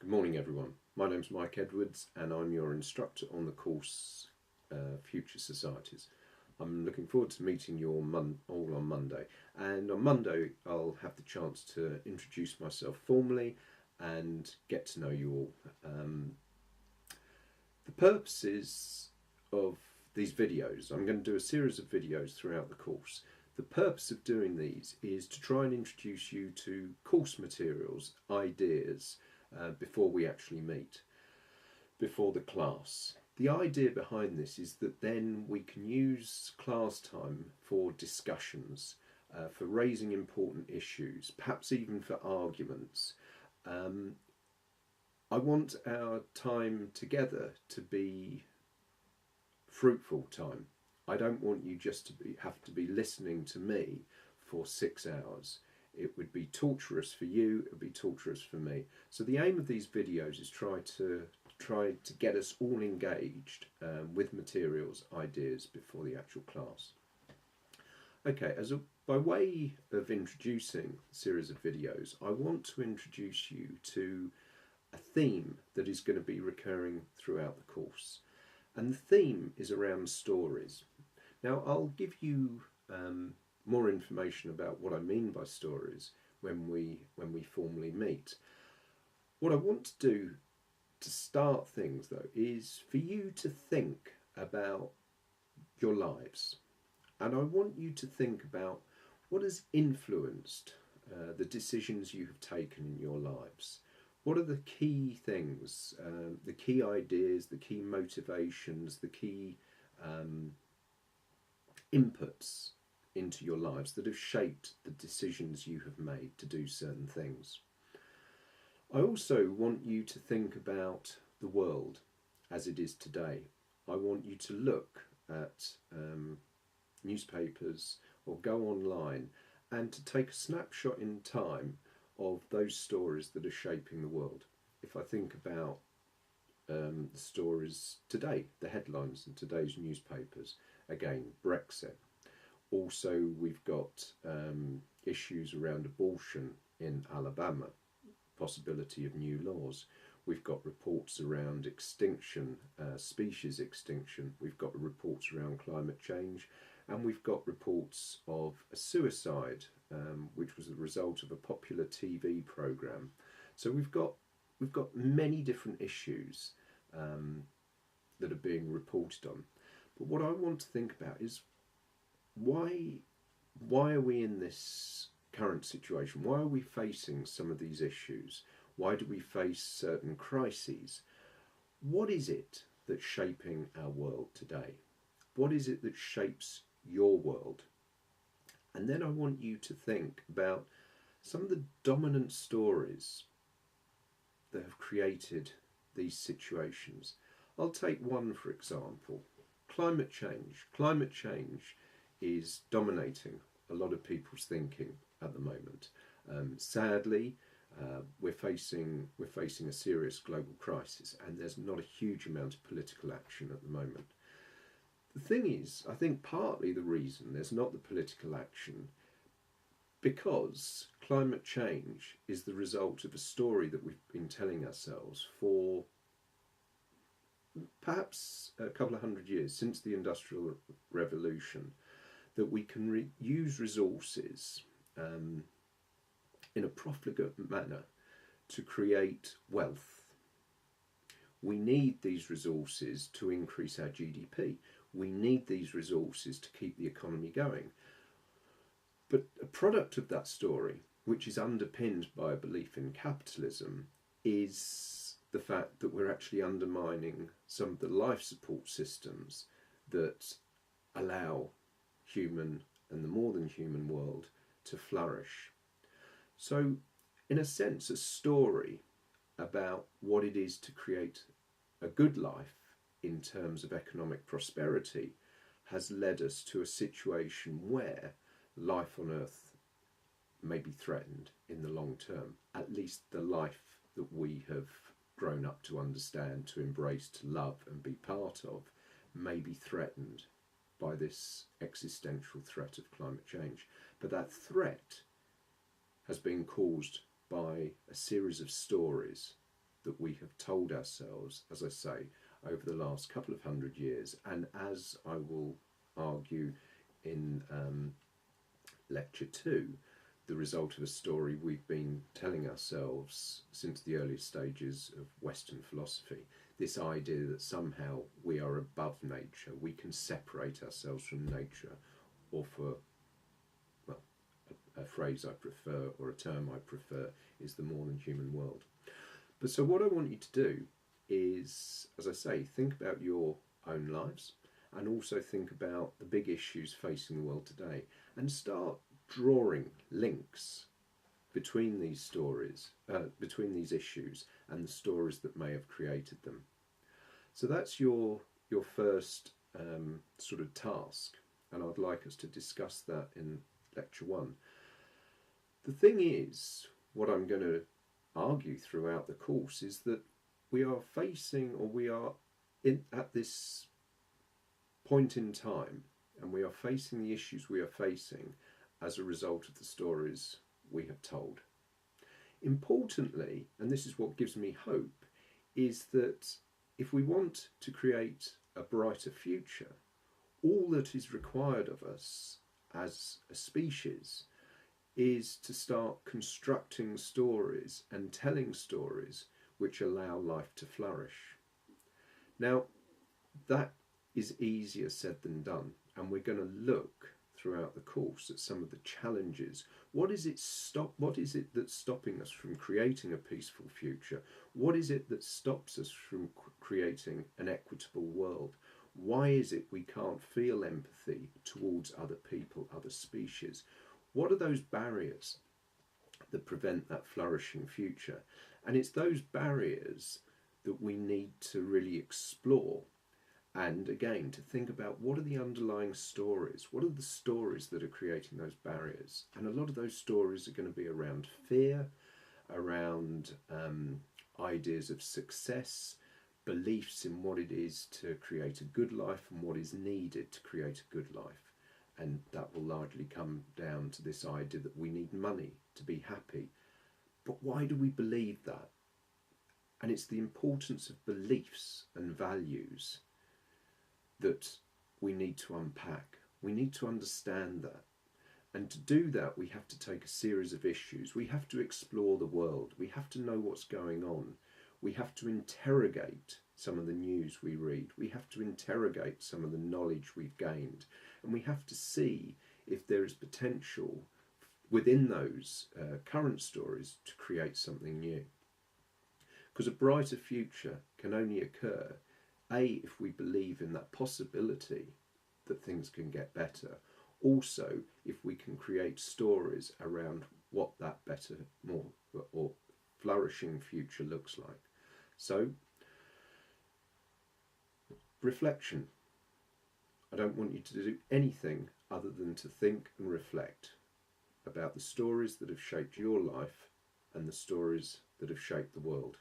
Good morning everyone, my name's Mike Edwards and I'm your instructor on the course Future Societies. I'm looking forward to meeting you all on Monday, and on Monday I'll have the chance to introduce myself formally and get to know you all. The purposes of these videos, I'm going to do a series of videos throughout the course. The purpose of doing these is to try and introduce you to course materials, ideas, before we actually meet, before the class. The idea behind this is that then we can use class time for discussions, for raising important issues, perhaps even for arguments. I want our time together to be fruitful time. I don't want you just to have to be listening to me for 6 hours. It would be torturous for you, it would be torturous for me. So the aim of these videos is try to get us all engaged with materials, ideas before the actual class. Okay, by way of introducing a series of videos, I want to introduce you to a theme that is going to be recurring throughout the course. And the theme is around stories. Now I'll give you more information about what I mean by stories when we formally meet. What I want to do to start things though is for you to think about your lives, and I want you to think about what has influenced the decisions you have taken in your lives. What are the key things, the key ideas, the key motivations, the key inputs into your lives that have shaped the decisions you have made to do certain things. I also want you to think about the world as it is today. I want you to look at newspapers or go online and to take a snapshot in time of those stories that are shaping the world. If I think about the stories today, the headlines in today's newspapers, again, Brexit. Also, we've got issues around abortion in Alabama, possibility of new laws. We've got reports around extinction, species extinction. We've got reports around climate change, and we've got reports of a suicide, which was the result of a popular TV programme. So we've got many different issues that are being reported on. But what I want to think about is why are we in this current situation? Why are we facing some of these issues? Why do we face certain crises? What is it that's shaping our world today? What is it that shapes your world? And then I want you to think about some of the dominant stories that have created these situations. I'll take one for example, climate change. Climate change is dominating a lot of people's thinking at the moment. Sadly, we're facing a serious global crisis, and there's not a huge amount of political action at the moment. The thing is, I think partly the reason there's not the political action because climate change is the result of a story that we've been telling ourselves for perhaps a couple of hundred years, since the Industrial Revolution, that we can use resources in a profligate manner to create wealth. We need these resources to increase our GDP. We need these resources to keep the economy going. But a product of that story, which is underpinned by a belief in capitalism, is the fact that we're actually undermining some of the life support systems that allow human and the more than human world to flourish. So, in a sense, a story about what it is to create a good life in terms of economic prosperity has led us to a situation where life on Earth may be threatened in the long term. At least the life that we have grown up to understand, to embrace, to love and be part of may be threatened by this existential threat of climate change. But that threat has been caused by a series of stories that we have told ourselves, as I say, over the last couple of 100 years, and as I will argue in lecture 2, the result of a story we've been telling ourselves since the earliest stages of Western philosophy. This idea that somehow we are above nature, we can separate ourselves from nature, or for, well, a phrase I prefer, or a term I prefer, is the more than human world. But so what I want you to do is, as I say, think about your own lives, and also think about the big issues facing the world today, and start drawing links between these stories, between these issues and the stories that may have created them. So that's your first sort of task, and I'd like us to discuss that in lecture 1. The thing is, what I'm going to argue throughout the course is that we are facing, or we are at this point in time, and we are facing the issues we are facing as a result of the stories we have told. Importantly, and this is what gives me hope, is that if we want to create a brighter future, all that is required of us as a species is to start constructing stories and telling stories which allow life to flourish. Now, that is easier said than done, and we're going to look throughout the course at some of the challenges. What is it that's stopping us from creating a peaceful future? What is it that stops us from creating an equitable world? Why is it we can't feel empathy towards other people, other species? What are those barriers that prevent that flourishing future? And it's those barriers that we need to really explore. And again, to think about, what are the underlying stories? What are the stories that are creating those barriers? And a lot of those stories are going to be around fear, around ideas of success, beliefs in what it is to create a good life and what is needed to create a good life. And that will largely come down to this idea that we need money to be happy. But why do we believe that? And it's the importance of beliefs and values that we need to unpack. We need to understand that. And to do that, we have to take a series of issues. We have to explore the world. We have to know what's going on. We have to interrogate some of the news we read. We have to interrogate some of the knowledge we've gained. And we have to see if there is potential within those current stories to create something new. Because a brighter future can only occur, A, if we believe in that possibility that things can get better. Also, if we can create stories around what that better, more or flourishing future looks like. So, reflection. I don't want you to do anything other than to think and reflect about the stories that have shaped your life and the stories that have shaped the world.